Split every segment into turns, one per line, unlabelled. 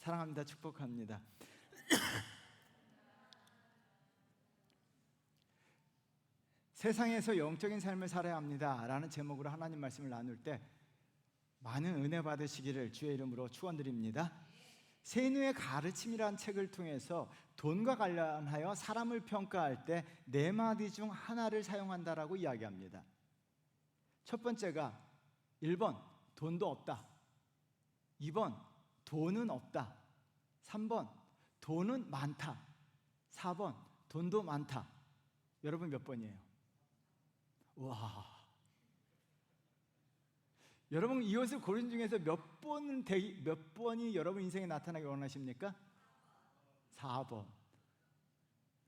사랑합니다. 축복합니다. 세상에서 영적인 삶을 살아야 합니다 라는 제목으로 하나님 말씀을 나눌 때 많은 은혜 받으시기를 주의 이름으로 축원드립니다. 세누의 가르침이라는 책을 통해서 돈과 관련하여 사람을 평가할 때 네 마디 중 하나를 사용한다라고 이야기합니다. 첫 번째가 1번 돈도 없다, 2번 돈은 없다, 3번 돈은 많다, 4번 돈도 많다. 여러분 몇 번이에요? 와, 여러분 이것을 고른 중에서 몇 번이 여러분 인생에 나타나기 원하십니까? 4번.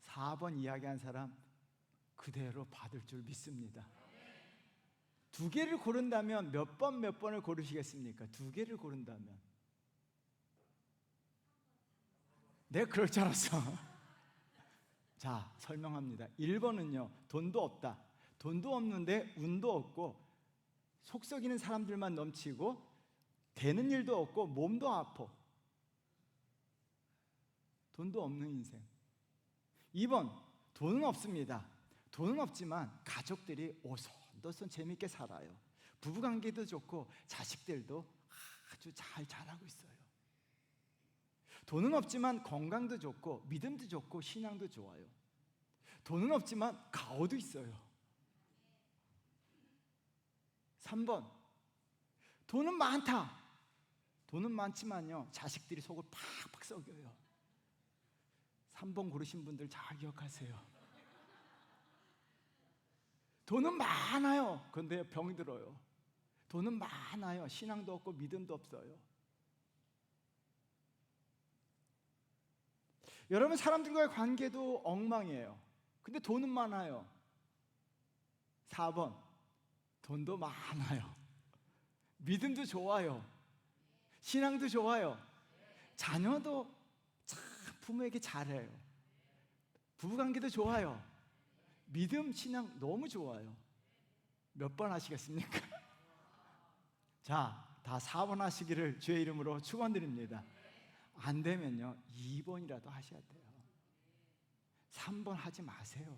4번 이야기한 사람 그대로 받을 줄 믿습니다. 두 개를 고른다면 몇 번을 고르시겠습니까? 두 개를 고른다면. 내가 그럴 줄 알았어. 자, 설명합니다. 1번은요 돈도 없다, 돈도 없는데 운도 없고 속 썩이는 사람들만 넘치고 되는 일도 없고 몸도 아파. 돈도 없는 인생. 2번 돈은 없습니다. 돈은 없지만 가족들이 오손도손 재밌게 살아요. 부부관계도 좋고 자식들도 아주 잘 자라고 있어요. 돈은 없지만 건강도 좋고 믿음도 좋고 신앙도 좋아요. 돈은 없지만 가오도 있어요. 3번 돈은 많다. 돈은 많지만요 자식들이 속을 팍팍 썩여요. 3번 고르신 분들 잘 기억하세요. 돈은 많아요. 그런데 병이 들어요. 돈은 많아요. 신앙도 없고 믿음도 없어요. 여러분 사람들과의 관계도 엉망이에요. 근데 돈은 많아요. 4번 돈도 많아요. 믿음도 좋아요. 신앙도 좋아요. 자녀도 참 부모에게 잘해요. 부부관계도 좋아요. 믿음, 신앙 너무 좋아요. 몇 번 하시겠습니까? 자, 다 4번 하시기를 주의 이름으로 축원드립니다. 안 되면요 2번이라도 하셔야 돼요. 3번 하지 마세요.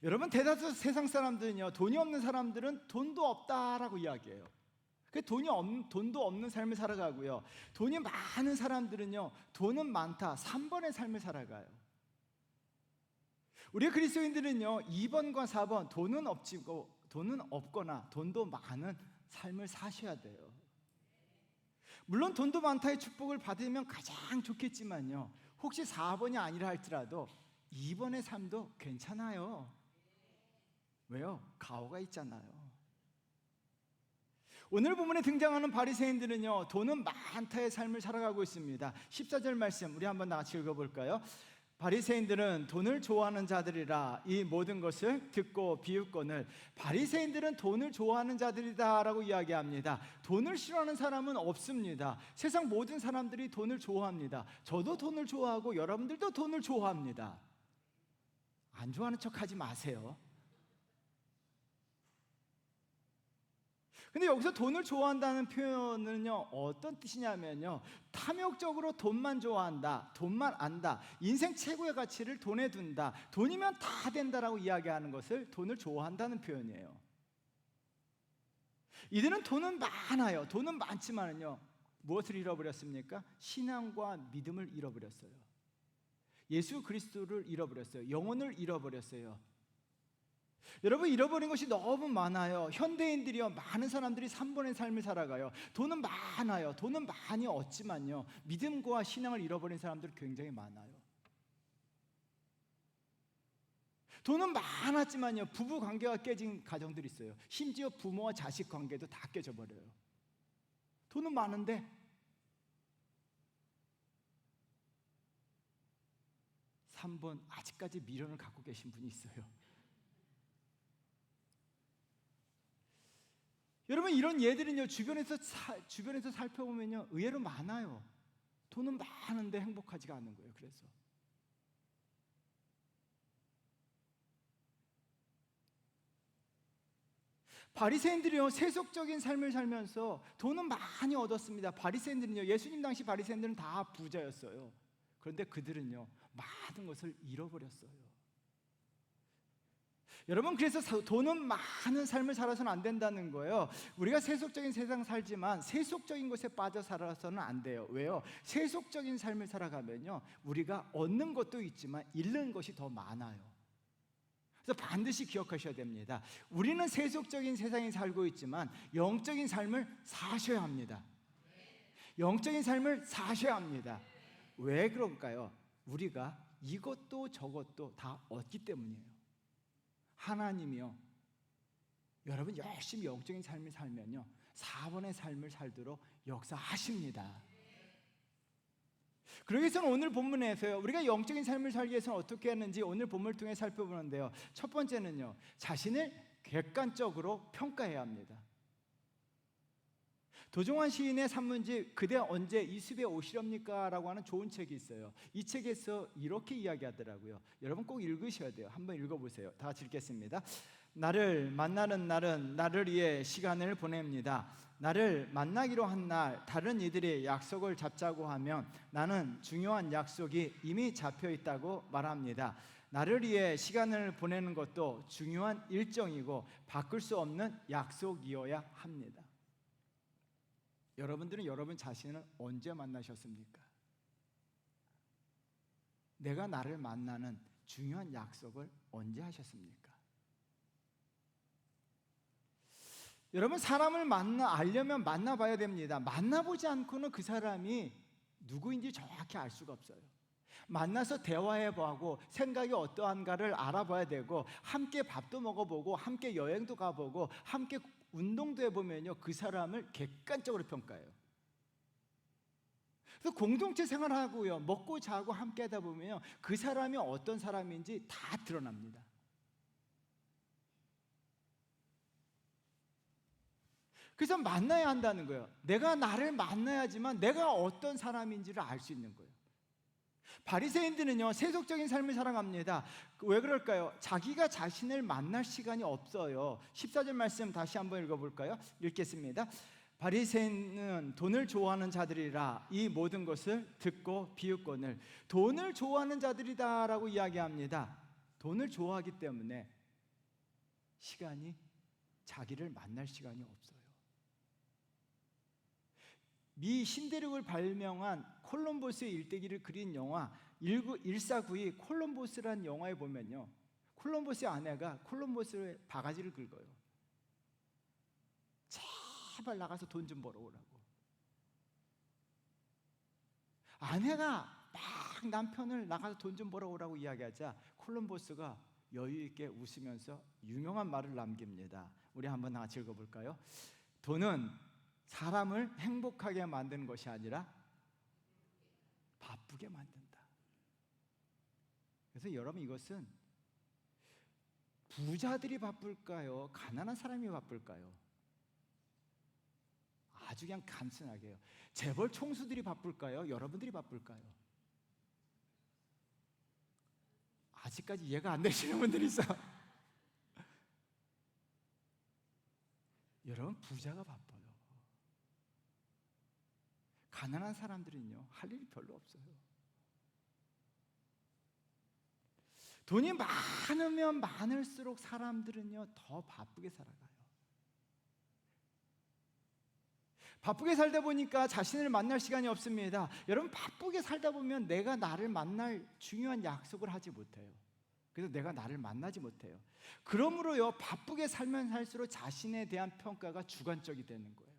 여러분 대다수 세상 사람들은요 돈이 없는 사람들은 돈도 없다라고 이야기해요. 돈도 없는 삶을 살아가고요, 돈이 많은 사람들은요 돈은 많다, 3번의 삶을 살아가요. 우리 그리스도인들은요 2번과 4번 돈은 없거나 돈도 많은 삶을 사셔야 돼요. 물론 돈도 많다의 축복을 받으면 가장 좋겠지만요, 혹시 4번이 아니라 할지라도 2번의 삶도 괜찮아요. 왜요? 가오가 있잖아요. 오늘 본문에 등장하는 바리새인들은요 돈은 많다의 삶을 살아가고 있습니다. 14절 말씀 우리 한번 같이 읽어볼까요? 바리새인들은 돈을 좋아하는 자들이라 이 모든 것을 듣고 비웃거늘 바리새인들은 돈을 좋아하는 자들이다 라고 이야기합니다. 돈을 싫어하는 사람은 없습니다. 세상 모든 사람들이 돈을 좋아합니다. 저도 돈을 좋아하고 여러분들도 돈을 좋아합니다. 안 좋아하는 척 하지 마세요. 근데 여기서 돈을 좋아한다는 표현은요 어떤 뜻이냐면요, 탐욕적으로 돈만 좋아한다, 돈만 안다, 인생 최고의 가치를 돈에 둔다, 돈이면 다 된다라고 이야기하는 것을 돈을 좋아한다는 표현이에요. 이들은 돈은 많아요. 돈은 많지만은요 무엇을 잃어버렸습니까? 신앙과 믿음을 잃어버렸어요. 예수 그리스도를 잃어버렸어요. 영혼을 잃어버렸어요. 여러분 잃어버린 것이 너무 많아요. 현대인들이요 많은 사람들이 3번의 삶을 살아가요. 돈은 많아요. 돈은 많이 얻지만요 믿음과 신앙을 잃어버린 사람들이 굉장히 많아요. 돈은 많았지만요 부부 관계가 깨진 가정들이 있어요. 심지어 부모와 자식 관계도 다 깨져버려요. 돈은 많은데 3번 아직까지 미련을 갖고 계신 분이 있어요. 여러분 이런 예들은요 주변에서 살펴보면요 의외로 많아요. 돈은 많은데 행복하지가 않은 거예요. 그래서 바리새인들이요, 세속적인 삶을 살면서 돈은 많이 얻었습니다. 바리새인들은요, 예수님 당시 바리새인들은 다 부자였어요. 그런데 그들은요, 많은 것을 잃어버렸어요. 여러분, 그래서 돈은 많은 삶을 살아서는 안 된다는 거예요. 우리가 세속적인 세상 살지만 세속적인 것에 빠져 살아서는 안 돼요. 왜요? 세속적인 삶을 살아가면요, 우리가 얻는 것도 있지만 잃는 것이 더 많아요. 그래서 반드시 기억하셔야 됩니다. 우리는 세속적인 세상에 살고 있지만 영적인 삶을 사셔야 합니다. 영적인 삶을 사셔야 합니다. 왜 그럴까요? 우리가 이것도 저것도 다 얻기 때문이에요. 하나님이요, 여러분 열심히 영적인 삶을 살면요, 4번의 삶을 살도록 역사하십니다. 그러기 위해서는 오늘 본문에서요, 우리가 영적인 삶을 살기 위해서는 어떻게 하는지 오늘 본문을 통해 살펴보는데요, 첫 번째는요, 자신을 객관적으로 평가해야 합니다. 도종환 시인의 산문집 그대 언제 이 숲에 오시렵니까? 라고 하는 좋은 책이 있어요. 이 책에서 이렇게 이야기하더라고요. 여러분 꼭 읽으셔야 돼요. 한번 읽어보세요. 다 같이 읽겠습니다. 나를 만나는 날은 나를 위해 시간을 보냅니다. 나를 만나기로 한 날 다른 이들이 약속을 잡자고 하면 나는 중요한 약속이 이미 잡혀 있다고 말합니다. 나를 위해 시간을 보내는 것도 중요한 일정이고 바꿀 수 없는 약속이어야 합니다. 여러분들은 여러분 자신을 언제 만나셨습니까? 내가 나를 만나는 중요한 약속을 언제 하셨습니까? 여러분, 사람을 알려면 만나봐야 됩니다. 만나보지 않고는 그 사람이 누구인지 정확히 알 수가 없어요. 만나서 대화해보고 생각이 어떠한가를 알아봐야 되고, 함께 밥도 먹어보고 함께 여행도 가보고 함께 운동도 해보면요, 그 사람을 객관적으로 평가해요. 그래서 공동체 생활하고요, 먹고 자고 함께 하다 보면요, 그 사람이 어떤 사람인지 다 드러납니다. 그래서 만나야 한다는 거예요. 내가 나를 만나야지만 내가 어떤 사람인지를 알 수 있는 거예요. 바리새인들은요, 세속적인 삶을 살아갑니다. 왜 그럴까요? 자기가 자신을 만날 시간이 없어요. 14절 말씀 다시 한번 읽어볼까요? 읽겠습니다. 바리새인은 돈을 좋아하는 자들이라 이 모든 것을 듣고 비웃거늘. 돈을 좋아하는 자들이다라고 이야기합니다. 돈을 좋아하기 때문에 자기를 만날 시간이 없어요. 미 신대륙을 발명한 콜럼버스의 일대기를 그린 영화 1492 콜럼버스라는 영화에 보면요, 콜럼버스의 아내가 콜럼버스의 바가지를 긁어요. 제발 나가서 돈 좀 벌어오라고. 아내가 막 남편을 나가서 돈 좀 벌어오라고 이야기하자 콜럼버스가 여유 있게 웃으면서 유명한 말을 남깁니다. 우리 한번 같이 읽어볼까요? 돈은 사람을 행복하게 만드는 것이 아니라 바쁘게 만든다. 그래서 여러분, 이것은 부자들이 바쁠까요? 가난한 사람이 바쁠까요? 아주 그냥 간단하게요. 재벌 총수들이 바쁠까요? 여러분들이 바쁠까요? 아직까지 이해가 안 되시는 분들이 있어. 여러분, 부자가 바빠요. 가난한 사람들은요, 할 일이 별로 없어요. 돈이 많으면 많을수록 사람들은요, 더 바쁘게 살아가요. 바쁘게 살다 보니까 자신을 만날 시간이 없습니다. 여러분, 바쁘게 살다 보면 내가 나를 만날 중요한 약속을 하지 못해요. 그래서 내가 나를 만나지 못해요. 그러므로요, 바쁘게 살면 살수록 자신에 대한 평가가 주관적이 되는 거예요.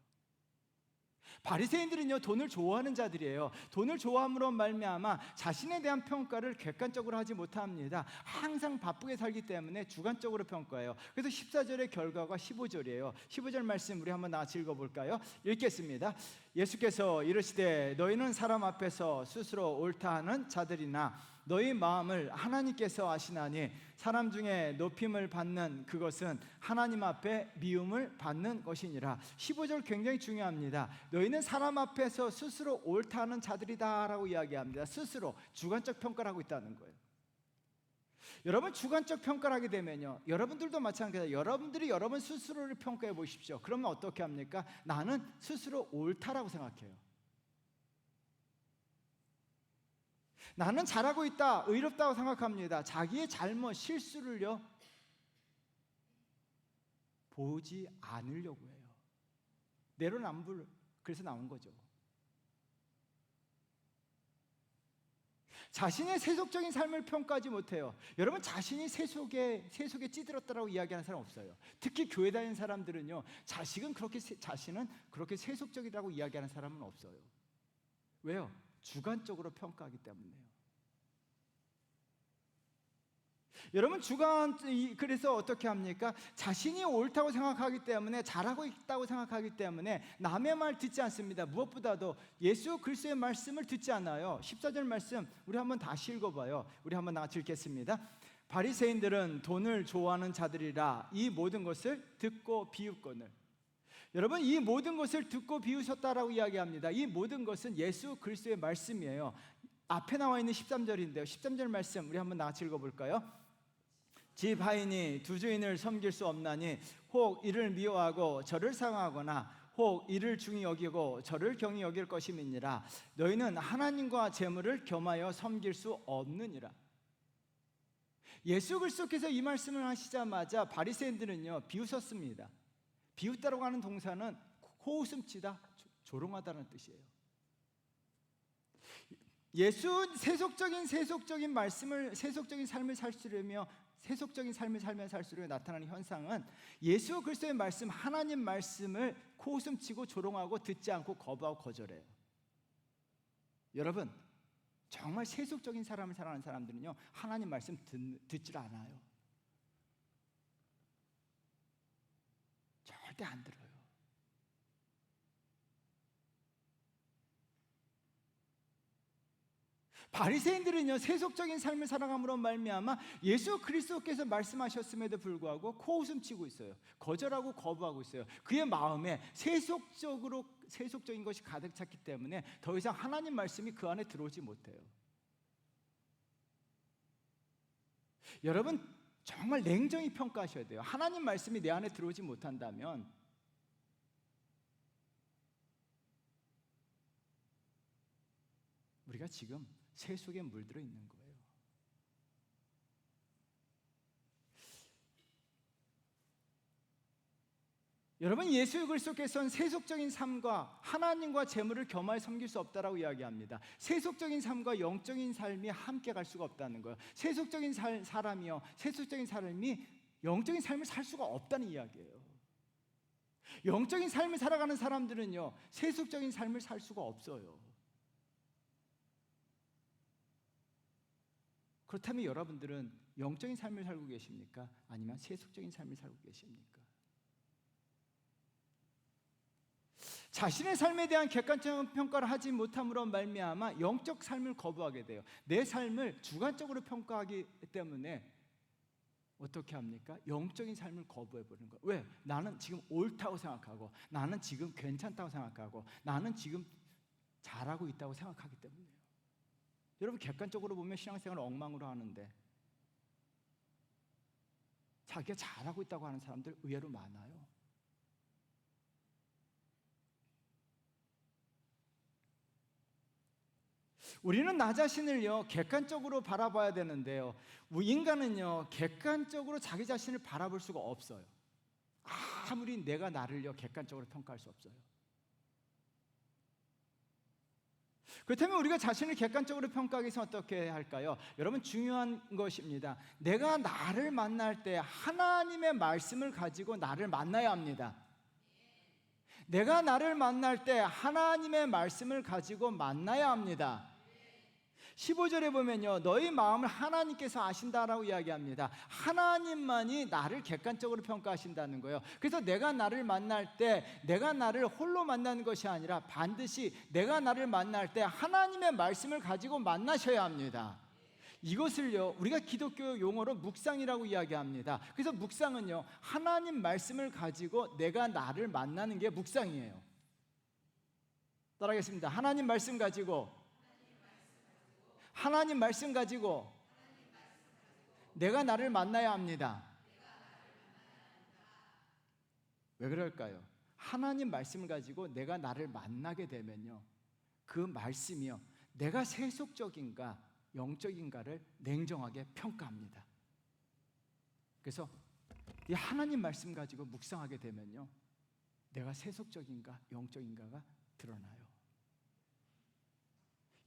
바리새인들은요, 돈을 좋아하는 자들이에요. 돈을 좋아함으로 말미암아 자신에 대한 평가를 객관적으로 하지 못합니다. 항상 바쁘게 살기 때문에 주관적으로 평가해요. 그래서 14절의 결과가 15절이에요. 15절 말씀 우리 한번 같이 읽어볼까요? 읽겠습니다. 예수께서 이르시되 너희는 사람 앞에서 스스로 옳다 하는 자들이나 너희 마음을 하나님께서 아시나니 사람 중에 높임을 받는 그것은 하나님 앞에 미움을 받는 것이니라. 15절 굉장히 중요합니다. 너희는 사람 앞에서 스스로 옳다 하는 자들이다 라고 이야기합니다. 스스로 주관적 평가를 하고 있다는 거예요. 여러분 주관적 평가를 하게 되면요, 여러분들도 마찬가지예요. 여러분들이 여러분 스스로를 평가해 보십시오. 그러면 어떻게 합니까? 나는 스스로 옳다라고 생각해요. 나는 잘하고 있다, 의롭다고 생각합니다. 자기의 잘못, 실수를요 보지 않으려고 해요. 내로남불, 그래서 나온 거죠. 자신의 세속적인 삶을 평가하지 못해요. 여러분, 자신이 세속에 찌들었다라고 이야기하는 사람 없어요. 특히 교회 다니는 사람들은요, 자신은 그렇게 세속적이라고 이야기하는 사람은 없어요. 왜요? 주관적으로 평가하기 때문에요. 여러분, 그래서 어떻게 합니까? 자신이 옳다고 생각하기 때문에, 잘하고 있다고 생각하기 때문에 남의 말 듣지 않습니다. 무엇보다도 예수 그리스도의 말씀을 듣지 않아요. 14절 말씀 우리 한번 다시 읽어봐요. 우리 한번 같이 읽겠습니다. 바리새인들은 돈을 좋아하는 자들이라 이 모든 것을 듣고 비웃거늘. 여러분, 이 모든 것을 듣고 비웃었다라고 이야기합니다. 이 모든 것은 예수 그리스도의 말씀이에요. 앞에 나와 있는 13절인데요 13절 말씀 우리 한번 같이 읽어볼까요? 집 하인이 두 주인을 섬길 수 없나니 혹 이를 미워하고 저를 사랑하거나 혹 이를 중히 여기고 저를 경히 여길 것임이니라. 너희는 하나님과 재물을 겸하여 섬길 수 없느니라. 예수 그리스도께서 이 말씀을 하시자마자 바리새인들은요 비웃었습니다. 비웃다라고 하는 동사는 코웃음치다, 조롱하다는 뜻이에요. 세속적인 말씀을, 세속적인 삶을 살수려며 세속적인 삶을 살면 살수록 나타나는 현상은 예수 그리스도의 말씀, 하나님 말씀을 코웃음치고 조롱하고 듣지 않고 거부하고 거절해요. 여러분, 정말 세속적인 삶을 살아가는 사람들은요 하나님 말씀 듣질 않아요. 절대 안 들어요. 바리새인들은요 세속적인 삶을 살아감으로 말미암아 예수 그리스도께서 말씀하셨음에도 불구하고 코웃음치고 있어요. 거절하고 거부하고 있어요. 그의 마음에 세속적인 것이 가득 찼기 때문에 더 이상 하나님 말씀이 그 안에 들어오지 못해요. 여러분, 정말 냉정히 평가하셔야 돼요. 하나님 말씀이 내 안에 들어오지 못한다면 우리가 지금 세속에 물들어 있는 거예요. 여러분, 예수 그리스도께서는 세속적인 삶과 하나님과 재물을 겸하여 섬길 수 없다라고 이야기합니다. 세속적인 삶과 영적인 삶이 함께 갈 수가 없다는 거예요. 세속적인 세속적인 사람이 영적인 삶을 살 수가 없다는 이야기예요. 영적인 삶을 살아가는 사람들은요 세속적인 삶을 살 수가 없어요. 그렇다면 여러분들은 영적인 삶을 살고 계십니까? 아니면 세속적인 삶을 살고 계십니까? 자신의 삶에 대한 객관적인 평가를 하지 못함으로 말미암아 영적 삶을 거부하게 돼요. 내 삶을 주관적으로 평가하기 때문에 어떻게 합니까? 영적인 삶을 거부해버리는 거예요. 왜? 나는 지금 옳다고 생각하고, 나는 지금 괜찮다고 생각하고, 나는 지금 잘하고 있다고 생각하기 때문에요. 여러분, 객관적으로 보면 신앙생활을 엉망으로 하는데 자기가 잘하고 있다고 하는 사람들 의외로 많아요. 우리는 나 자신을요 객관적으로 바라봐야 되는데요, 인간은요 객관적으로 자기 자신을 바라볼 수가 없어요. 아무리 내가 나를요 객관적으로 평가할 수 없어요. 그렇다면 우리가 자신을 객관적으로 평가하기 위해서 어떻게 할까요? 여러분, 중요한 것입니다. 내가 나를 만날 때 하나님의 말씀을 가지고 나를 만나야 합니다. 내가 나를 만날 때 하나님의 말씀을 가지고 만나야 합니다. 15절에 보면요 너희 마음을 하나님께서 아신다라고 이야기합니다. 하나님만이 나를 객관적으로 평가하신다는 거예요. 그래서 내가 나를 만날 때 내가 나를 홀로 만나는 것이 아니라 반드시 내가 나를 만날 때 하나님의 말씀을 가지고 만나셔야 합니다. 이것을요 우리가 기독교 용어로 묵상이라고 이야기합니다. 그래서 묵상은요 하나님 말씀을 가지고 내가 나를 만나는 게 묵상이에요. 따라하겠습니다. 하나님 말씀 가지고 내가 나를 만나야 합니다. 왜 그럴까요? 하나님 말씀을 가지고 내가 나를 만나게 되면요, 그 말씀이요, 내가 세속적인가 영적인가를 냉정하게 평가합니다. 그래서 이 하나님 말씀 가지고 묵상하게 되면요, 내가 세속적인가 영적인가가 드러나요.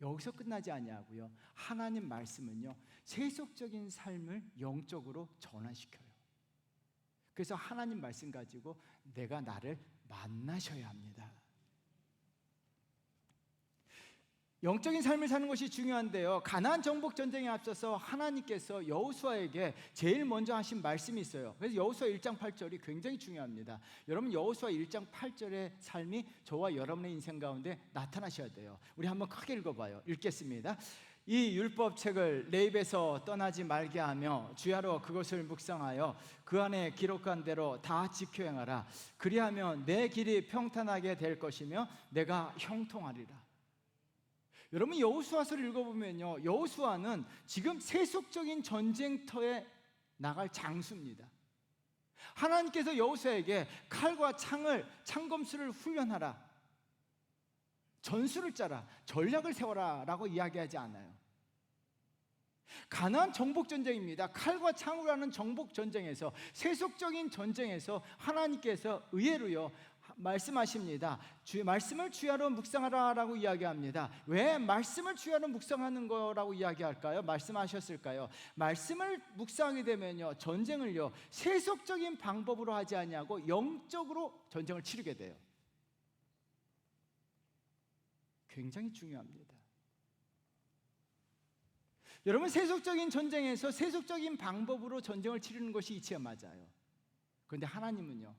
여기서 끝나지 아니하고요, 하나님 말씀은요, 세속적인 삶을 영적으로 전환시켜요. 그래서 하나님 말씀 가지고 내가 나를 만나셔야 합니다. 영적인 삶을 사는 것이 중요한데요, 가나안 정복 전쟁에 앞서서 하나님께서 여호수아에게 제일 먼저 하신 말씀이 있어요. 그래서 여호수아 1장 8절이 굉장히 중요합니다. 여러분, 여호수아 1장 8절의 삶이 저와 여러분의 인생 가운데 나타나셔야 돼요. 우리 한번 크게 읽어봐요. 읽겠습니다. 이 율법책을 내 입에서 떠나지 말게 하며 주야로 그것을 묵상하여 그 안에 기록한 대로 다 지켜 행하라. 그리하면 내 길이 평탄하게 될 것이며 내가 형통하리라. 여러분, 여호수아서를 읽어보면요, 여호수아는 지금 세속적인 전쟁터에 나갈 장수입니다. 하나님께서 여호수아에게 칼과 창검수를 훈련하라, 전술을 짜라, 전략을 세워라 라고 이야기하지 않아요. 가나안 정복 전쟁입니다. 칼과 창으로 하는 정복 전쟁에서, 세속적인 전쟁에서 하나님께서 의외로요 말씀하십니다. 말씀을 주야로 묵상하라라고 이야기합니다. 왜 말씀을 주야로 묵상하는 거라고 이야기할까요? 말씀하셨을까요? 말씀을 묵상하게 되면요, 전쟁을요 세속적인 방법으로 하지 아니하고 영적으로 전쟁을 치르게 돼요. 굉장히 중요합니다. 여러분, 세속적인 전쟁에서 세속적인 방법으로 전쟁을 치르는 것이 이치에 맞아요. 그런데 하나님은요,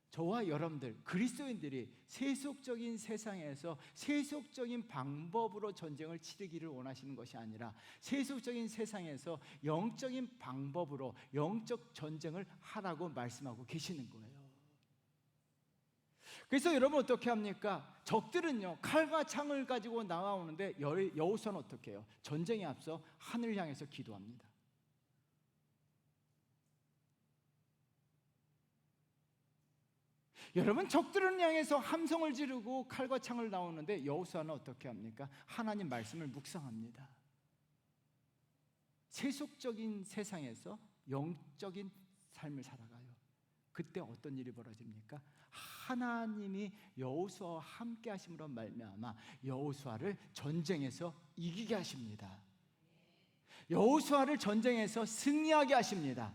저와 여러분들 그리스도인들이 세속적인 세상에서 세속적인 방법으로 전쟁을 치르기를 원하시는 것이 아니라 세속적인 세상에서 영적인 방법으로 영적 전쟁을 하라고 말씀하고 계시는 거예요. 그래서 여러분 어떻게 합니까? 적들은요 칼과 창을 가지고 나와오는데 여호수아는 어떻게 해요? 전쟁에 앞서 하늘을 향해서 기도합니다. 여러분, 적들은 향해서 함성을 지르고 칼과 창을 나오는데 여호수아는 어떻게 합니까? 하나님 말씀을 묵상합니다. 세속적인 세상에서 영적인 삶을 살아가요. 그때 어떤 일이 벌어집니까? 하나님이 여호수아와 함께 하심으로 말미암아 여호수아를 전쟁에서 이기게 하십니다. 여호수아를 전쟁에서 승리하게 하십니다.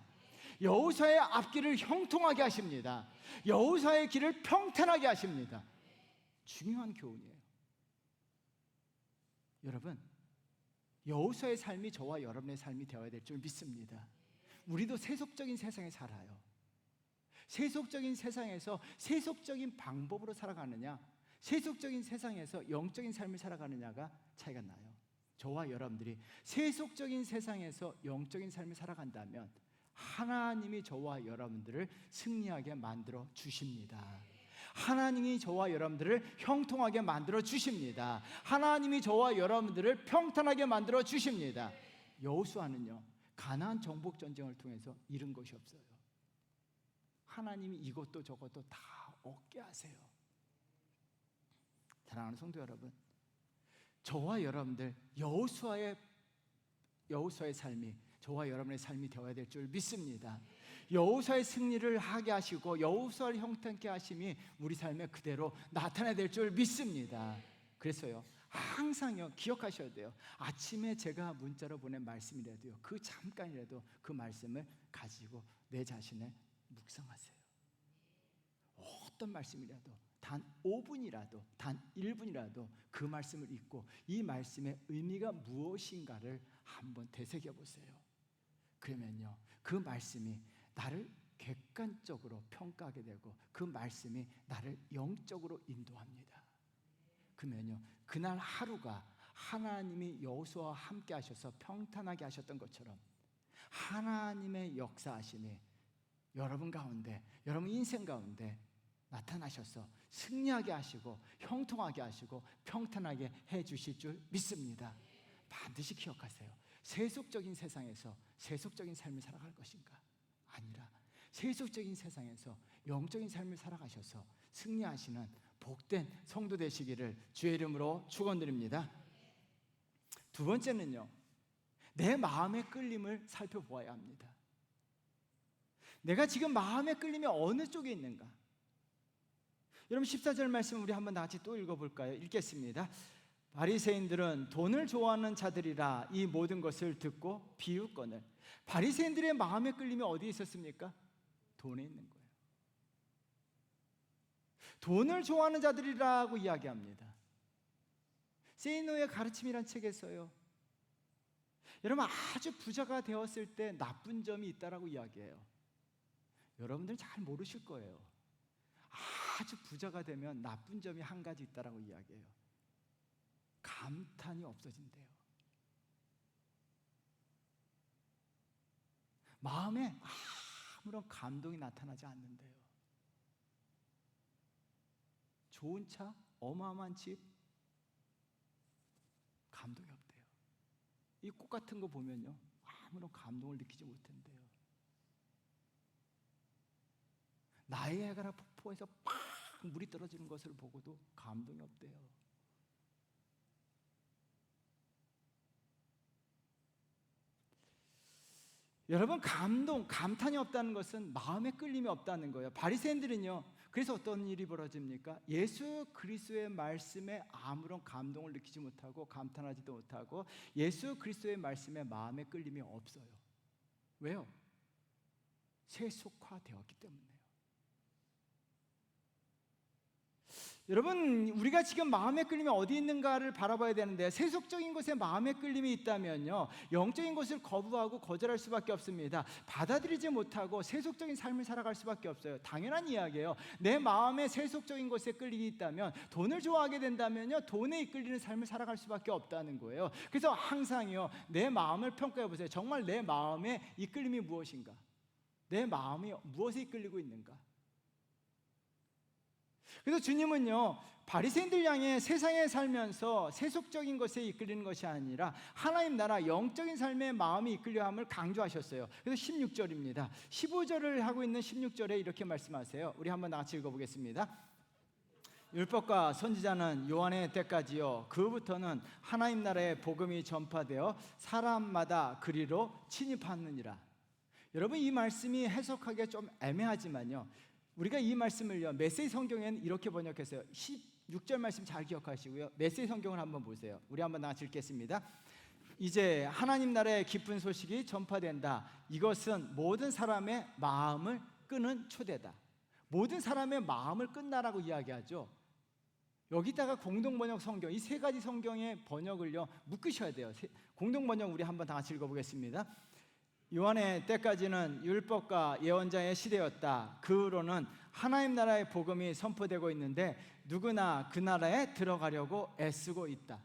여호수아의 앞길을 형통하게 하십니다. 여호수아의 길을 평탄하게 하십니다. 중요한 교훈이에요. 여러분, 여호수아의 삶이 저와 여러분의 삶이 되어야 될 줄 믿습니다. 우리도 세속적인 세상에 살아요. 세속적인 세상에서 세속적인 방법으로 살아가느냐, 세속적인 세상에서 영적인 삶을 살아가느냐가 차이가 나요. 저와 여러분들이 세속적인 세상에서 영적인 삶을 살아간다면 하나님이 저와 여러분들을 승리하게 만들어 주십니다. 하나님이 저와 여러분들을 형통하게 만들어 주십니다. 하나님이 저와 여러분들을 평탄하게 만들어 주십니다. 여호수아는요 가나안 정복 전쟁을 통해서 잃은 것이 없어요. 하나님이 이것도 저것도 다 얻게 하세요. 사랑하는 성도 여러분, 저와 여러분들 여호수아의 삶이 저와 여러분의 삶이 되어야 될 줄 믿습니다. 여호수아의 승리를 하게 하시고 여호수아를 형통케 하심이 우리 삶에 그대로 나타나야 될 줄 믿습니다. 그래서요 항상요 기억하셔야 돼요. 아침에 제가 문자로 보낸 말씀이라도요, 그 잠깐이라도 그 말씀을 가지고 내 자신을 묵상하세요. 어떤 말씀이라도 단 5분이라도 단 1분이라도 그 말씀을 읽고 이 말씀의 의미가 무엇인가를 한번 되새겨 보세요. 그러면요 그 말씀이 나를 객관적으로 평가하게 되고 그 말씀이 나를 영적으로 인도합니다. 그러면요 그날 하루가 하나님이 여호수아와 함께 하셔서 평탄하게 하셨던 것처럼 하나님의 역사하심이 여러분 가운데, 여러분 인생 가운데 나타나셔서 승리하게 하시고 형통하게 하시고 평탄하게 해 주실 줄 믿습니다. 반드시 기억하세요. 세속적인 세상에서 세속적인 삶을 살아갈 것인가? 아니라 세속적인 세상에서 영적인 삶을 살아가셔서 승리하시는 복된 성도 되시기를 주의 이름으로 축원드립니다. 두 번째는요, 내 마음의 끌림을 살펴보아야 합니다. 내가 지금 마음의 끌림이 어느 쪽에 있는가? 여러분 14절 말씀 우리 한번 다 같이 또 읽어볼까요? 읽겠습니다. 바리새인들은 돈을 좋아하는 자들이라 이 모든 것을 듣고 비웃거늘. 바리새인들의 마음의 끌림이 어디에 있었습니까? 돈에 있는 거예요. 돈을 좋아하는 자들이라고 이야기합니다. 세이노의 가르침이란 책에서요, 여러분 아주 부자가 되었을 때 나쁜 점이 있다라고 이야기해요. 여러분들 잘 모르실 거예요. 아주 부자가 되면 나쁜 점이 한 가지 있다라고 이야기해요. 감탄이 없어진대요. 마음에 아무런 감동이 나타나지 않는데요. 좋은 차, 어마어마한 집, 감동이 없대요. 이 꽃 같은 거 보면요, 아무런 감동을 느끼지 못한대요. 나이아가라 폭포에서 팍 물이 떨어지는 것을 보고도 감동이 없대요. 여러분, 감탄이 없다는 것은 마음에 끌림이 없다는 거예요. 바리새인들은요, 그래서 어떤 일이 벌어집니까? 예수 그리스도의 말씀에 아무런 감동을 느끼지 못하고 감탄하지도 못하고 예수 그리스도의 말씀에 마음에 끌림이 없어요. 왜요? 세속화되었기 때문에요. 여러분, 우리가 지금 마음의 끌림이 어디 있는가를 바라봐야 되는데, 세속적인 것에 마음의 끌림이 있다면요, 영적인 것을 거부하고 거절할 수밖에 없습니다. 받아들이지 못하고 세속적인 삶을 살아갈 수밖에 없어요. 당연한 이야기예요. 내 마음에 세속적인 것에 끌림이 있다면, 돈을 좋아하게 된다면요, 돈에 이끌리는 삶을 살아갈 수밖에 없다는 거예요. 그래서 항상요, 내 마음을 평가해 보세요. 정말 내 마음에 이끌림이 무엇인가? 내 마음이 무엇에 이끌리고 있는가? 그래서 주님은요, 바리새인들 향해 세상에 살면서 세속적인 것에 이끌리는 것이 아니라 하나님 나라 영적인 삶의 마음이 이끌려함을 강조하셨어요. 그래서 16절입니다. 15절을 하고 있는 16절에 이렇게 말씀하세요. 우리 한번 같이 읽어보겠습니다. 율법과 선지자는 요한의 때까지요, 그부터는 하나님 나라의 복음이 전파되어 사람마다 그리로 침입하느니라. 여러분, 이 말씀이 해석하기가 좀 애매하지만요, 우리가 이 말씀을요, 메시지 성경에는 이렇게 번역했어요. 16절 말씀 잘 기억하시고요, 메시지 성경을 한번 보세요. 우리 한번 같이 읽겠습니다. 이제 하나님 나라의 기쁜 소식이 전파된다. 이것은 모든 사람의 마음을 끄는 초대다. 모든 사람의 마음을 끈다라고 이야기하죠. 여기다가 공동번역 성경, 이 세 가지 성경의 번역을요 묶으셔야 돼요. 공동번역 우리 한번 다 같이 읽어보겠습니다. 요한의 때까지는 율법과 예언자의 시대였다. 그 후로는 하나님 나라의 복음이 선포되고 있는데 누구나 그 나라에 들어가려고 애쓰고 있다.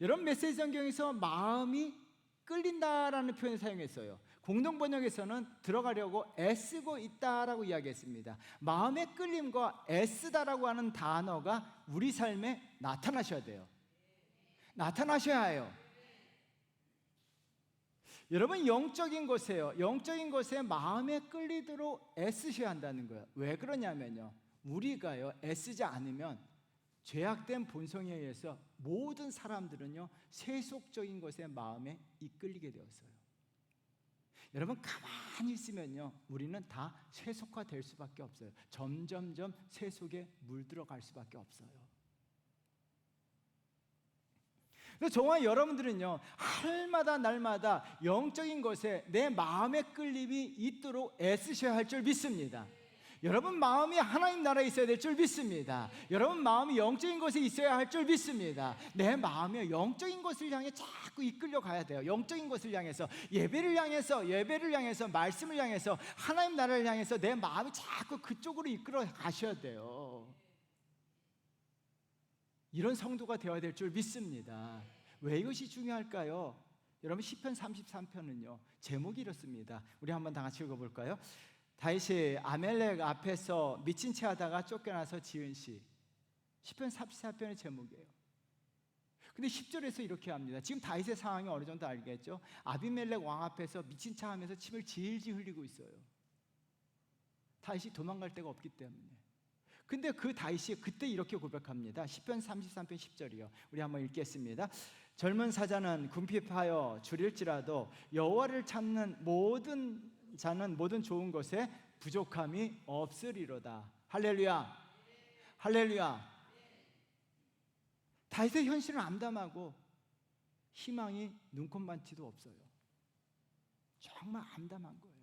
여러분, 메시지 성경에서 마음이 끌린다라는 표현을 사용했어요. 공동번역에서는 들어가려고 애쓰고 있다라고 이야기했습니다. 마음의 끌림과 애쓰다라고 하는 단어가 우리 삶에 나타나셔야 돼요. 나타나셔야 해요. 여러분, 영적인 것에요, 영적인 것에 마음에 끌리도록 애쓰셔야 한다는 거예요. 왜 그러냐면요, 우리가요 애쓰지 않으면 죄악된 본성에 의해서 모든 사람들은요 세속적인 것에 마음에 이끌리게 되었어요. 여러분, 가만히 있으면요 우리는 다 세속화될 수밖에 없어요. 점점점 세속에 물들어갈 수밖에 없어요. 그래서 저와 여러분들은요 할마다 날마다 영적인 것에 내 마음의 끌림이 있도록 애쓰셔야 할 줄 믿습니다. 여러분 마음이 하나님 나라에 있어야 될 줄 믿습니다. 여러분 마음이 영적인 것에 있어야 할 줄 믿습니다. 내 마음이 영적인 것을 향해 자꾸 이끌려 가야 돼요. 영적인 것을 향해서, 예배를 향해서, 말씀을 향해서, 하나님 나라를 향해서 내 마음이 자꾸 그쪽으로 이끌어 가셔야 돼요. 이런 성도가 되어야 될 줄 믿습니다. 왜 이것이 중요할까요? 여러분, 시편 33편은요 제목이 이렇습니다. 우리 한번 다 같이 읽어볼까요? 다윗이 아멜렉 앞에서 미친 채 하다가 쫓겨나서 지은 시, 시편 34편의 제목이에요. 근데 10절에서 이렇게 합니다. 지금 다윗의 상황이 어느 정도 알겠죠? 아비멜렉 왕 앞에서 미친 차 하면서 침을 질질 흘리고 있어요. 다윗이 도망갈 데가 없기 때문에. 근데 그 다윗이 그때 이렇게 고백합니다. 시편 33편 10절이요. 우리 한번 읽겠습니다. 젊은 사자는 궁핍하여 줄일지라도 여호와를 찾는 모든 자는 모든 좋은 것에 부족함이 없으리로다. 할렐루야. 할렐루야. 다윗의 현실은 암담하고 희망이 눈꼽만치도 없어요. 정말 암담한 거예요.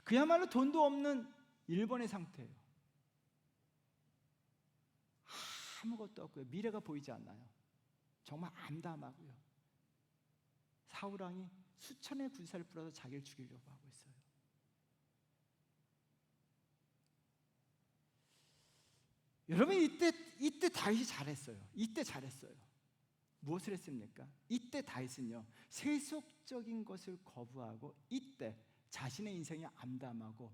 그야말로 돈도 없는 일본의 상태예요. 아무것도 없고요. 미래가 보이지 않아요. 정말 암담하고요. 사울왕이 수천의 군사를 풀어서 자기를 죽이려고 하고 있어요. 여러분, 이때 다윗이 잘했어요. 이때 잘했어요. 무엇을 했습니까? 이때 다윗은요, 세속적인 것을 거부하고 이때 자신의 인생이 암담하고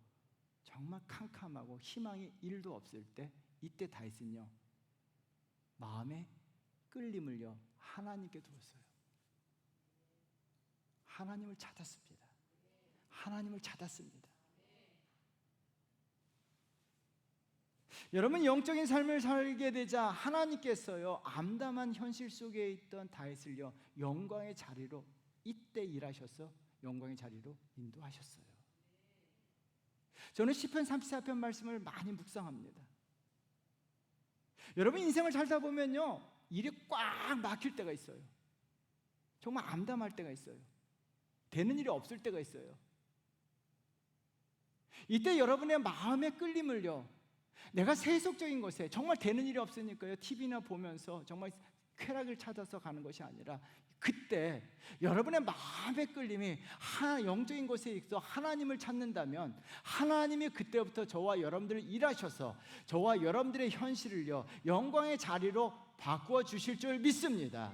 정말 캄캄하고 희망이 1도 없을 때, 이때 다윗은요, 마음의 끌림을요 하나님께 두었어요. 하나님을 찾았습니다. 하나님을 찾았습니다. 여러분, 영적인 삶을 살게 되자 하나님께서요 암담한 현실 속에 있던 다윗을요 영광의 자리로 이때 일하셔서 영광의 자리로 인도하셨어요. 저는 시편 34편 말씀을 많이 묵상합니다. 여러분, 인생을 살다 보면요 일이 꽉 막힐 때가 있어요. 정말 암담할 때가 있어요. 되는 일이 없을 때가 있어요. 이때 여러분의 마음의 끌림을요, 내가 세속적인 것에 정말 되는 일이 없으니까요 TV나 보면서 정말 쾌락을 찾아서 가는 것이 아니라, 그때 여러분의 마음의 끌림이 영적인 것에 있어 하나님을 찾는다면 하나님이 그때부터 저와 여러분들을 일하셔서 저와 여러분들의 현실을요 영광의 자리로 바꾸어 주실 줄 믿습니다.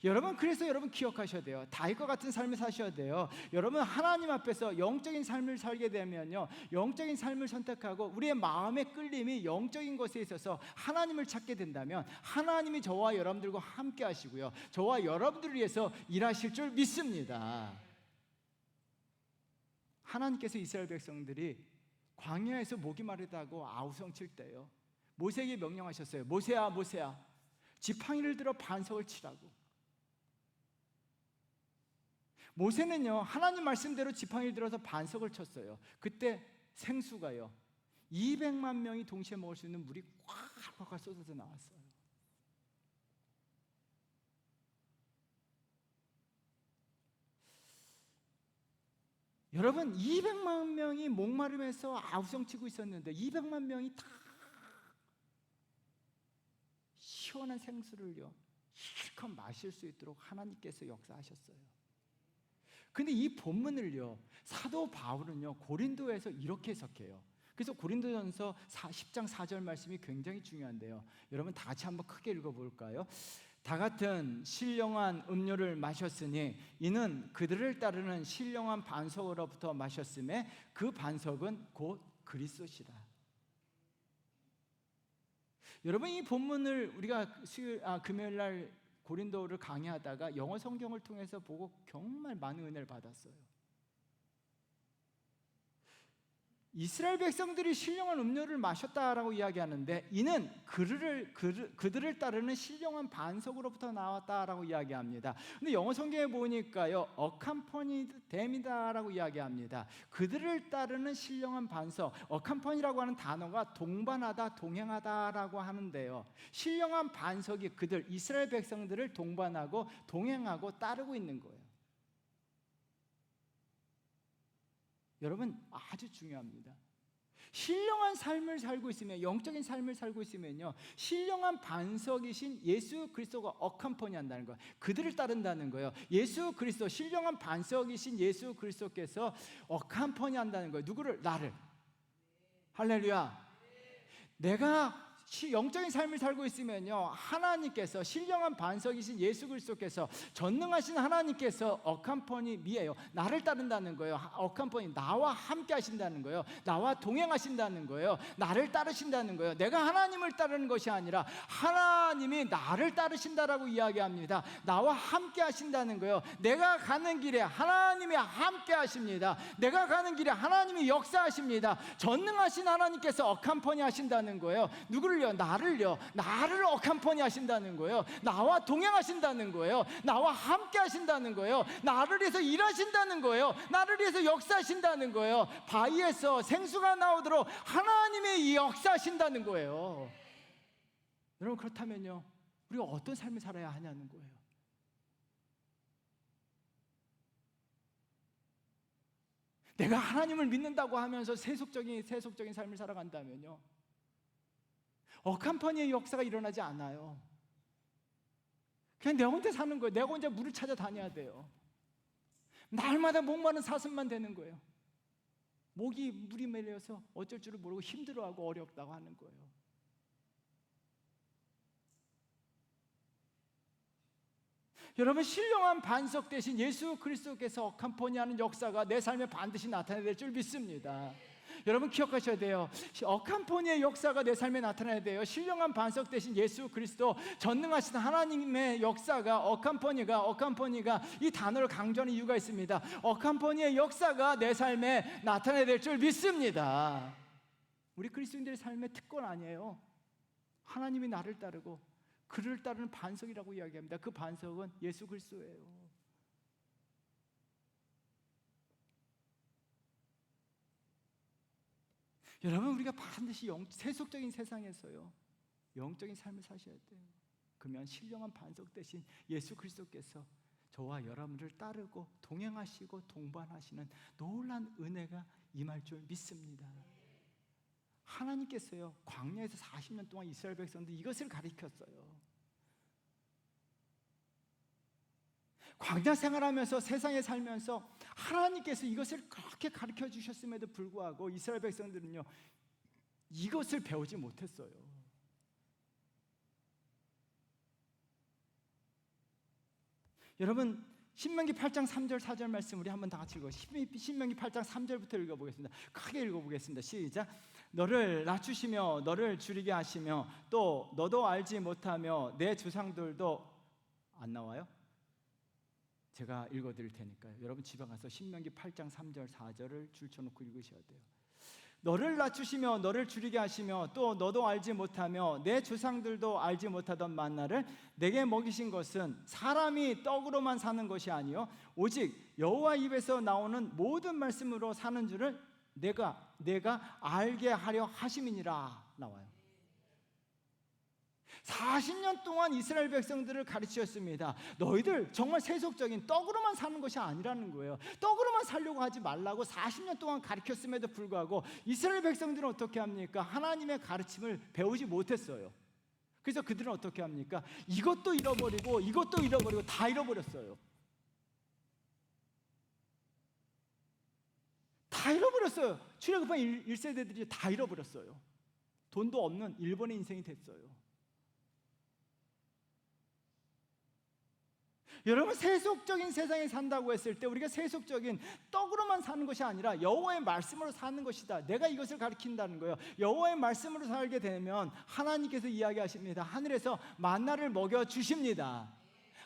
여러분, 그래서 여러분 기억하셔야 돼요. 다윗과 같은 삶을 사셔야 돼요. 여러분, 하나님 앞에서 영적인 삶을 살게 되면요 영적인 삶을 선택하고 우리의 마음의 끌림이 영적인 것에 있어서 하나님을 찾게 된다면 하나님이 저와 여러분들과 함께 하시고요 저와 여러분들을 위해서 일하실 줄 믿습니다. 하나님께서 이스라엘 백성들이 광야에서 목이 마르다고 아우성칠 때요 모세에게 명령하셨어요. 모세야, 모세야, 지팡이를 들어 반석을 치라고. 모세는요 하나님 말씀대로 지팡이를 들어서 반석을 쳤어요. 그때 생수가요 200만 명이 동시에 먹을 수 있는 물이 꽉 쏟아져 나왔어요. 여러분, 200만 명이 목마름에서 아우성치고 있었는데 200만 명이 다 시원한 생수를요 실컷 마실 수 있도록 하나님께서 역사하셨어요. 근데 이 본문을요 사도 바울은요 고린도에서 이렇게 해석해요. 그래서 고린도전서 10장 4절 말씀이 굉장히 중요한데요, 여러분 다 같이 한번 크게 읽어볼까요? 다 같은 신령한 음료를 마셨으니 이는 그들을 따르는 신령한 반석으로부터 마셨음에 그 반석은 곧 그리스도시라. 여러분, 이 본문을 우리가 금요일 날 고린도를 강의하다가 영어 성경을 통해서 보고 정말 많은 은혜를 받았어요. 이스라엘 백성들이 신령한 음료를 마셨다라고 이야기하는데 이는 그들을 따르는 신령한 반석으로부터 나왔다라고 이야기합니다. 근데 영어 성경에 보니까요 accompanied them이다라고 이야기합니다. 그들을 따르는 신령한 반석, accompany라고 하는 단어가 동반하다, 동행하다라고 하는데요, 신령한 반석이 그들 이스라엘 백성들을 동반하고 동행하고 따르고 있는 거예요. 여러분, 아주 중요합니다. 신령한 삶을 살고 있으면, 영적인 삶을 살고 있으면요 신령한 반석이신 예수 그리스도가 어캄퍼니 한다는 거예요. 그들을 따른다는 거예요. 예수 그리스도, 신령한 반석이신 예수 그리스도께서 어캄퍼니 한다는 거예요. 누구를? 나를. 할렐루야. 내가 영적인 삶을 살고 있으면요, 하나님께서, 신령한 반석이신 예수 그리스도께서, 전능하신 하나님께서 어캄퍼니 미예요, 나를 따른다는 거예요. 어캄퍼니, 나와 함께 하신다는 거예요. 나와 동행하신다는 거예요. 나를 따르신다는 거예요. 내가 하나님을 따르는 것이 아니라 하나님이 나를 따르신다라고 이야기합니다. 나와 함께 하신다는 거예요. 내가 가는 길에 하나님이 함께 하십니다. 내가 가는 길에 하나님이 역사하십니다. 전능하신 하나님께서 어캄퍼니 하신다는 거예요. 누구를요? 나를 어캄퍼니 하신다는 거예요. 나와 동행하신다는 거예요. 나와 함께 하신다는 거예요. 나를 위해서 일하신다는 거예요. 나를 위해서 역사하신다는 거예요. 바위에서 생수가 나오도록 하나님이 역사하신다는 거예요. 여러분, 그렇다면요, 우리가 어떤 삶을 살아야 하냐는 거예요. 내가 하나님을 믿는다고 하면서 세속적인 삶을 살아간다면요, 어캄퍼니의 역사가 일어나지 않아요. 그냥 내 혼자 사는 거예요. 내가 혼자 물을 찾아 다녀야 돼요. 날마다 목마른 사슴만 되는 거예요. 목이 물이 매려서 어쩔 줄을 모르고 힘들어하고 어렵다고 하는 거예요. 여러분, 신령한 반석 대신 예수 그리스도께서 어캄퍼니 하는 역사가 내 삶에 반드시 나타나야 될 줄 믿습니다. 여러분, 기억하셔야 돼요. 어캄퍼니의 역사가 내 삶에 나타나야 돼요. 신령한 반석 대신 예수 그리스도, 전능하신 하나님의 역사가, 어캄퍼니가 이 단어를 강조하는 이유가 있습니다. 어캄퍼니의 역사가 내 삶에 나타나야 될 줄 믿습니다. 우리 그리스도인들의 삶의 특권 아니에요. 하나님이 나를 따르고 그를 따르는 반석이라고 이야기합니다. 그 반석은 예수 그리스도예요. 여러분, 우리가 반드시 세속적인 세상에서요, 영적인 삶을 사셔야 돼요. 그러면 신령한 반석 대신 예수 그리스도께서 저와 여러분을 따르고 동행하시고 동반하시는 놀라운 은혜가 임할 줄 믿습니다. 하나님께서요, 광야에서 40년 동안 이스라엘 백성들 이것을 가르쳤어요. 광야 생활하면서, 세상에 살면서 하나님께서 이것을 그렇게 가르쳐 주셨음에도 불구하고 이스라엘 백성들은요, 이것을 배우지 못했어요. 여러분, 신명기 8장 3절 4절 말씀 우리 한번 다 같이 읽어. 신명기 8장 3절부터 읽어보겠습니다. 크게 읽어보겠습니다. 시작. 너를 낮추시며 너를 줄이게 하시며 또 너도 알지 못하며 내 조상들도, 안 나와요? 제가 읽어드릴 테니까요. 여러분, 집에 가서 신명기 8장 3절 4절을 줄쳐놓고 읽으셔야 돼요. 너를 낮추시며 너를 줄이게 하시며 또 너도 알지 못하며 내 조상들도 알지 못하던 만나를 내게 먹이신 것은 사람이 떡으로만 사는 것이 아니요 오직 여호와 입에서 나오는 모든 말씀으로 사는 줄을 내가 알게 하려 하심이니라 나와요. 40년 동안 이스라엘 백성들을 가르치셨습니다. 너희들 정말 세속적인 떡으로만 사는 것이 아니라는 거예요. 떡으로만 살려고 하지 말라고 40년 동안 가르쳤음에도 불구하고 이스라엘 백성들은 어떻게 합니까? 하나님의 가르침을 배우지 못했어요. 그래서 그들은 어떻게 합니까? 이것도 잃어버리고 이것도 잃어버리고 다 잃어버렸어요. 다 잃어버렸어요. 출애굽한 1세대들이 다 잃어버렸어요. 돈도 없는 일본의 인생이 됐어요. 여러분, 세속적인 세상에 산다고 했을 때 우리가 세속적인 떡으로만 사는 것이 아니라 여호와의 말씀으로 사는 것이다. 내가 이것을 가르친다는 거예요. 여호와의 말씀으로 살게 되면 하나님께서 이야기하십니다. 하늘에서 만나를 먹여 주십니다.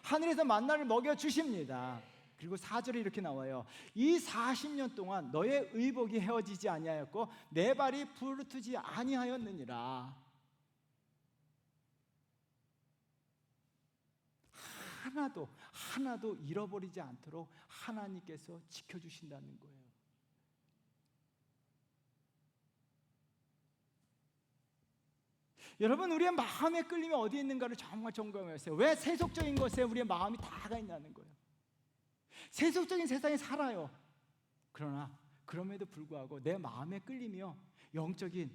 하늘에서 만나를 먹여 주십니다. 그리고 4절에 이렇게 나와요. 이 40년 동안 너의 의복이 헤어지지 아니하였고 내 발이 부르트지 아니하였느니라. 하나도 잃어버리지 않도록 하나님께서 지켜주신다는 거예요. 여러분, 우리의 마음의 끌림이 어디에 있는가를 정말 점검해보세요. 왜 세속적인 것에 우리의 마음이 다가 있냐는 거예요. 세속적인 세상에 살아요. 그러나 그럼에도 불구하고 내 마음의 끌림이요, 영적인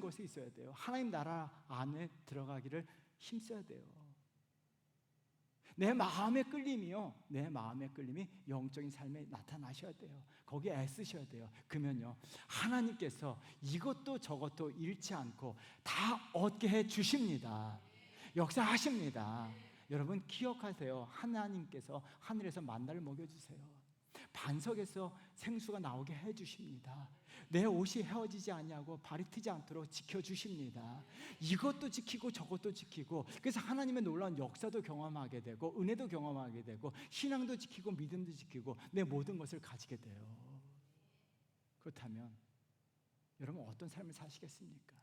것에 있어야 돼요. 하나님 나라 안에 들어가기를 힘써야 돼요. 내 마음의 끌림이요, 내 마음의 끌림이 영적인 삶에 나타나셔야 돼요. 거기에 애쓰셔야 돼요. 그러면요, 하나님께서 이것도 저것도 잃지 않고 다 얻게 해 주십니다. 역사하십니다. 여러분 기억하세요. 하나님께서 하늘에서 만나를 먹여주세요. 반석에서 생수가 나오게 해주십니다. 내 옷이 헤어지지 아니하고 발이 트지 않도록 지켜주십니다. 이것도 지키고 저것도 지키고, 그래서 하나님의 놀라운 역사도 경험하게 되고 은혜도 경험하게 되고 신앙도 지키고 믿음도 지키고 내 모든 것을 가지게 돼요. 그렇다면 여러분 어떤 삶을 사시겠습니까?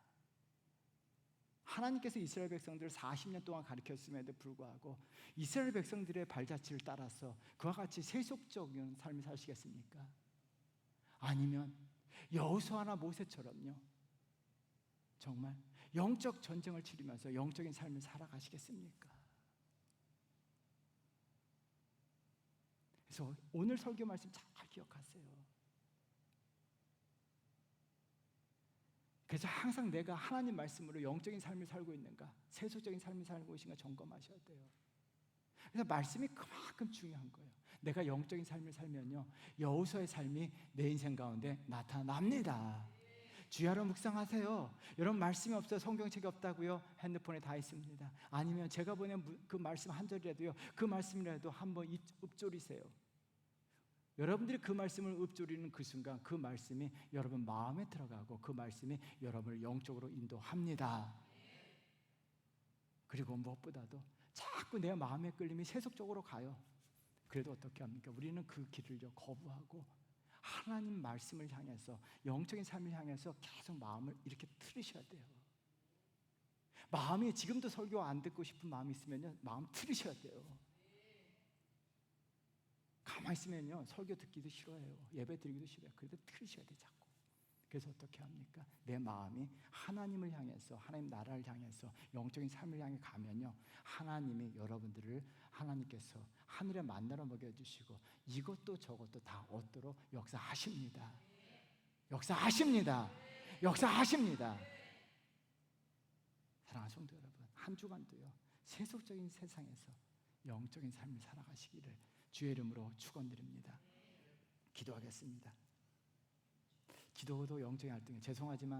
하나님께서 이스라엘 백성들을 40년 동안 가르쳤음에도 불구하고 이스라엘 백성들의 발자취를 따라서 그와 같이 세속적인 삶을 사시겠습니까? 아니면 여호수아나 모세처럼요, 정말 영적 전쟁을 치르면서 영적인 삶을 살아가시겠습니까? 그래서 오늘 설교 말씀 잘 기억하세요. 그래서 항상 내가 하나님 말씀으로 영적인 삶을 살고 있는가, 세속적인 삶을 살고 있는가 점검하셔야 돼요. 그래서 말씀이 그만큼 중요한 거예요. 내가 영적인 삶을 살면요, 여호수아의 삶이 내 인생 가운데 나타납니다. 주야로 묵상하세요. 여러분 말씀이 없어 성경책이 없다고요? 핸드폰에 다 있습니다. 아니면 제가 보낸 그 말씀 한 절이라도요, 그 말씀이라도 한번 읊조리세요. 여러분들이 그 말씀을 읊조리는 그 순간 그 말씀이 여러분 마음에 들어가고 그 말씀이 여러분을 영적으로 인도합니다. 그리고 무엇보다도 자꾸 내 마음의 끌림이 세속적으로 가요. 그래도 어떻게 합니까? 우리는 그 길을 거부하고 하나님 말씀을 향해서, 영적인 삶을 향해서 계속 마음을 이렇게 틀으셔야 돼요. 마음이 지금도 설교 안 듣고 싶은 마음이 있으면요, 마음 틀으셔야 돼요. 가만히 있으면요, 설교 듣기도 싫어해요. 예배 드리기도 싫어요. 그래도 틀으셔야 돼, 자꾸. 그래서 어떻게 합니까? 내 마음이 하나님을 향해서, 하나님 나라를 향해서 영적인 삶을 향해 가면요, 하나님이 여러분들을, 하나님께서 하늘의 만나로 먹여주시고 이것도 저것도 다 얻도록 역사하십니다. 역사하십니다. 역사하십니다. 사랑하는 성도 여러분, 한 주간도요, 세속적인 세상에서 영적인 삶을 살아가시기를 주의 이름으로 축원드립니다. 기도하겠습니다. 기도도 영적인 활동이에요. 죄송하지만